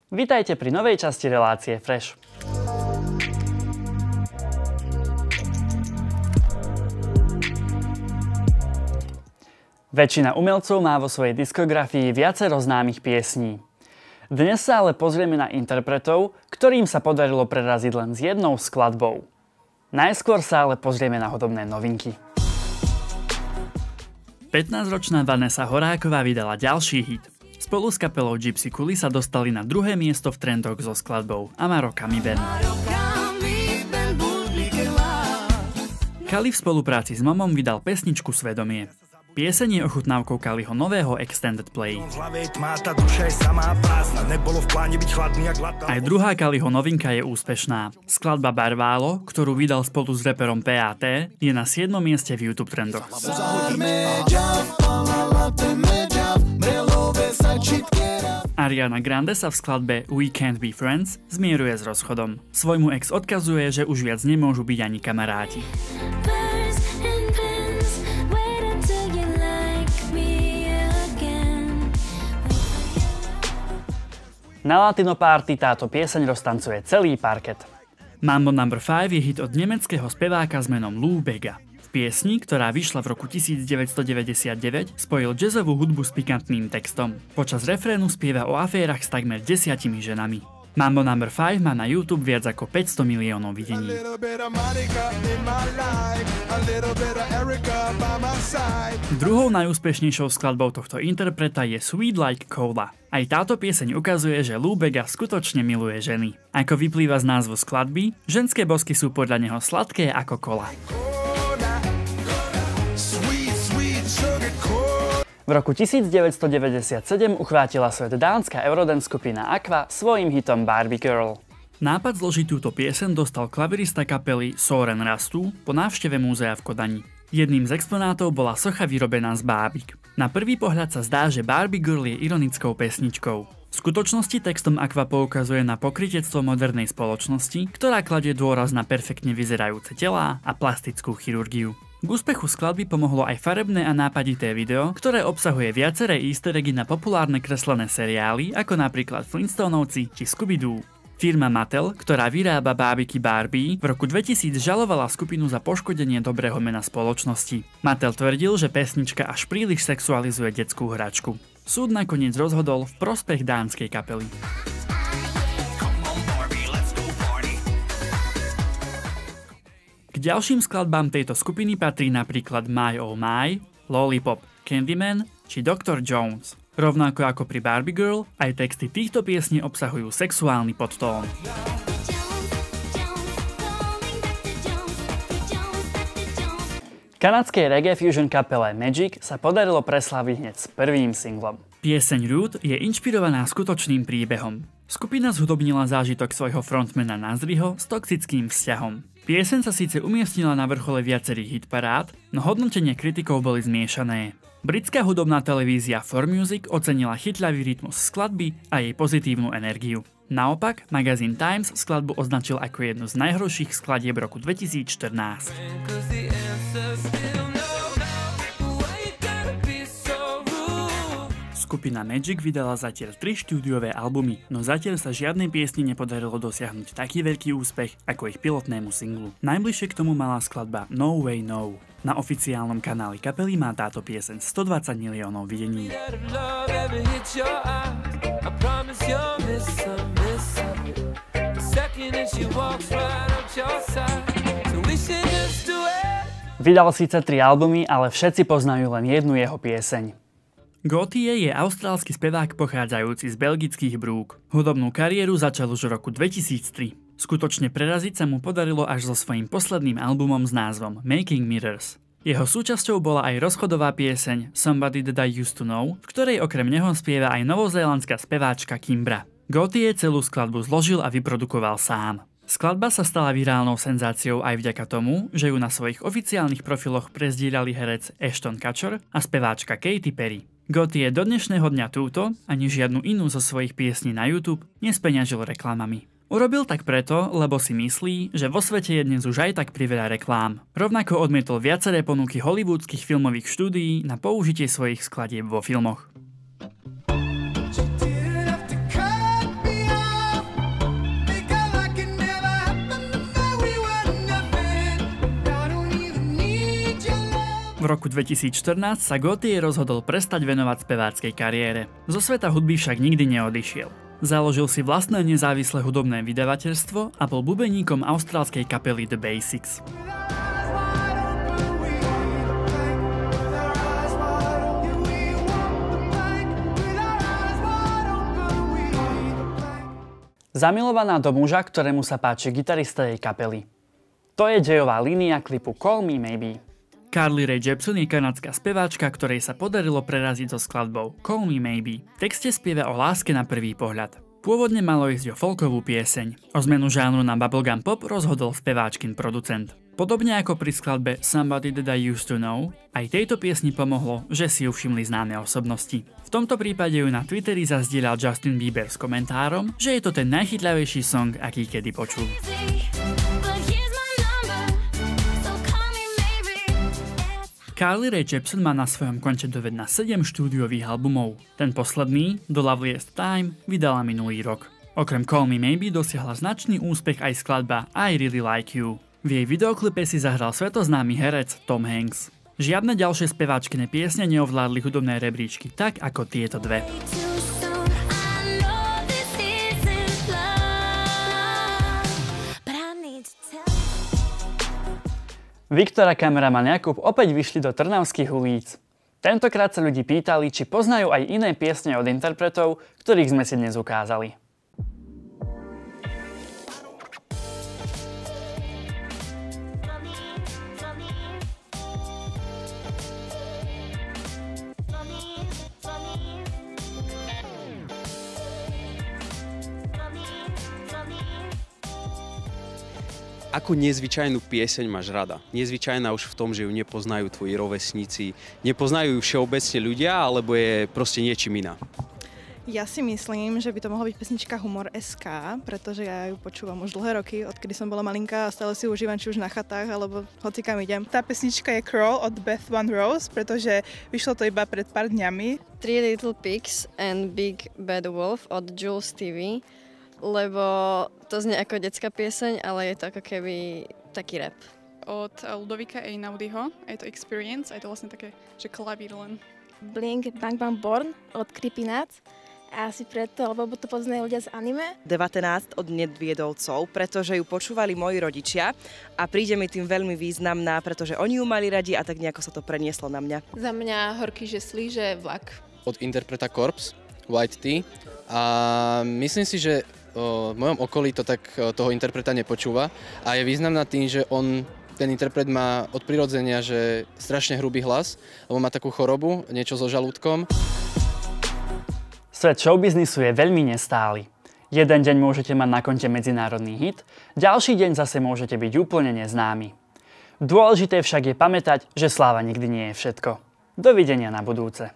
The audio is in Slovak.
Vitajte pri novej časti relácie Fresh. Väčšina umelcov má vo svojej diskografii viacero známych piesní. Dnes sa ale pozrieme na interpretov, ktorým sa podarilo preraziť len s jednou skladbou. Najskôr sa ale pozrieme na hudobné novinky. 15-ročná Vanessa Horáková vydala ďalší hit. Spolu s kapelou Gypsy Kuli sa dostali na druhé miesto v trendoch so skladbou Amarok mi ben. Kali v spolupráci s Momom vydal pesničku Svedomie. Pieseň je ochutnávkou Kaliho nového Extended Play. Aj druhá Kaliho novinka je úspešná. Skladba Barválo, ktorú vydal spolu s raperom PAT, je na 7. mieste v YouTube trendoch. Ariana Grande sa v skladbe We Can't Be Friends zmieruje s rozchodom. Svojmu ex odkazuje, že už viac nemôžu byť ani kamaráti. Na Latino Party táto pieseň roztancuje celý parket. Mambo No. 5 je hit od nemeckého speváka s menom Lou Bega. V piesni, ktorá vyšla v roku 1999, spojil jazzovú hudbu s pikantným textom. Počas refrénu spieva o aférach s takmer 10 ženami. Mambo No. 5 má na YouTube viac ako 500 miliónov videní. Druhou najúspešnejšou skladbou tohto interpreta je Sweet Like Cola. Aj táto pieseň ukazuje, že Lou Bega skutočne miluje ženy. Ako vyplýva z názvu skladby, ženské bosky sú podľa neho sladké ako kola. V roku 1997 uchvátila svet dánska eurodance skupina Aqua svojím hitom Barbie Girl. Nápad zložiť túto pieseň dostal klavirista kapely Søren Rastu po návšteve múzea v Kodani. Jedným z exponátov bola socha vyrobená z bábik. Na prvý pohľad sa zdá, že Barbie Girl je ironickou pesničkou. V skutočnosti textom Aqua poukazuje na pokrytectvo modernej spoločnosti, ktorá kladie dôraz na perfektne vyzerajúce telá a plastickú chirurgiu. K úspechu skladby pomohlo aj farebné a nápadité video, ktoré obsahuje viaceré easter eggy na populárne kreslené seriály, ako napríklad Flintstonovci či Scooby-Doo. Firma Mattel, ktorá vyrába bábiky Barbie, v roku 2000 žalovala skupinu za poškodenie dobrého mena spoločnosti. Mattel tvrdil, že pesnička až príliš sexualizuje detskú hračku. Súd nakoniec rozhodol v prospech dánskej kapely. K ďalším skladbám tejto skupiny patrí napríklad My Oh My, Lollipop, Candyman či Dr. Jones. Rovnako ako pri Barbie Girl, aj texty týchto piesní obsahujú sexuálny podtón. Kanadskej reggae fusion kapele Magic sa podarilo presláviť hneď s prvým singlom. Pieseň Root je inšpirovaná skutočným príbehom. Skupina zhudobnila zážitok svojho frontmana Nazriho s toxickým vzťahom. Pieseň sa síce umiestnila na vrchole viacerých hitparád, no hodnotenia kritikov boli zmiešané. Britská hudobná televízia 4Music ocenila chytľavý rytmus skladby a jej pozitívnu energiu. Naopak, magazín Times skladbu označil ako jednu z najhorších skladieb roku 2014. Skupina Magic vydala zatiaľ 3 štúdiové albumy, no zatiaľ sa žiadnej piesni nepodarilo dosiahnuť taký veľký úspech ako ich pilotnému singlu. Najbližšie k tomu mala skladba No Way No. Na oficiálnom kanáli kapely má táto pieseň 120 miliónov videní. Vydal síce 3 albumy, ale všetci poznajú len jednu jeho pieseň. Gotye je austrálsky spevák pochádzajúci z belgických Brúk. Hudobnú kariéru začal už v roku 2003. Skutočne preraziť sa mu podarilo až so svojím posledným albumom s názvom Making Mirrors. Jeho súčasťou bola aj rozchodová pieseň Somebody That I Used To Know, v ktorej okrem neho spieva aj novozélandská speváčka Kimbra. Gotye celú skladbu zložil a vyprodukoval sám. Skladba sa stala virálnou senzáciou aj vďaka tomu, že ju na svojich oficiálnych profiloch prezdieľali herec Ashton Kutcher a speváčka Katy Perry. Gotye do dnešného dňa túto, ani žiadnu inú zo svojich piesní na YouTube nespeňažil reklamami. Urobil tak preto, lebo si myslí, že vo svete je dnes už aj tak priveľa reklám. Rovnako odmietol viaceré ponuky hollywoodských filmových štúdií na použitie svojich skladieb vo filmoch. roku 2014 sa Gotye rozhodol prestať venovať speváckej kariére. Zo sveta hudby však nikdy neodišiel. Založil si vlastné nezávislé hudobné vydavateľstvo a bol bubeníkom austrálskej kapely The Basics. Zamilovaná do muža, ktorému sa páči gitarista jej kapely. To je dejová línia klipu Call Me Maybe. Carly Rae Jepsen je kanadská speváčka, ktorej sa podarilo preraziť so skladbou Call Me Maybe. V texte spieva o láske na prvý pohľad. Pôvodne malo ísť o folkovú pieseň. O zmenu žánru na bubblegum pop rozhodol speváčkin producent. Podobne ako pri skladbe Somebody That I Used To Know, aj tejto piesni pomohlo, že si ju všimli známe osobnosti. V tomto prípade ju na Twitteri zazdieľal Justin Bieber s komentárom, že je to ten najchytľavejší song, aký kedy počul. Carly Rae Jepsen má na svojom konte dovedna 7 štúdiových albumov. Ten posledný, The Loveliest Time, vydala minulý rok. Okrem Call Me Maybe dosiahla značný úspech aj skladba I Really Like You. V jej videoklipe si zahral svetoznámy herec Tom Hanks. Žiadne ďalšie speváčkine piesne neovládli hudobné rebríčky tak ako tieto dve. Viktor a kameraman Jakub opäť vyšli do trnavských ulic. Tentokrát sa ľudí pýtali, či poznajú aj iné piesne od interpretov, ktorých sme si dnes ukázali. Akú nezvyčajnú pieseň máš rada? Nezvyčajná už v tom, že ju nepoznajú tvoji rovesníci, nepoznajú ju všeobecne ľudia, alebo je proste niečím iná? Ja si myslím, že by to mohla byť pesnička Humor.sk, pretože ja ju počúvam už dlhé roky, odkedy som bola malinká a stále si ju užívam či už na chatách, alebo hocikam idem. Tá pesnička je Crawl od Beth Van Rose, pretože vyšlo to iba pred pár dňami. Three Little Pigs and Big Bad Wolf od Jules TV, lebo to znie ako detská pieseň, ale je to ako keby taký rap. Od Ludovika Einaudiho, je to Experience, a je to vlastne také, že klavír len. Blink Bang Bang Born od Creepy Nuts. A asi preto, lebo to poznajú ľudia z anime. 19 od Nedviedovcov, pretože ju počúvali moji rodičia a príde mi tým veľmi významná, pretože oni ju mali radi a tak nejako sa to prenieslo na mňa. Za mňa Horký žeslí, že Vlak. Od interpreta Corpse, White Tea. A myslím si, že v mojom okolí to tak toho interpreta nepočúva a je významná tým, že ten interpret má od prirodzenia, že strašne hrubý hlas, lebo má takú chorobu, niečo so žalúdkom. Svet showbiznisu je veľmi nestály. Jeden deň môžete mať na konte medzinárodný hit, ďalší deň zase môžete byť úplne neznámi. Dôležité však je pamätať, že sláva nikdy nie je všetko. Dovidenia na budúce.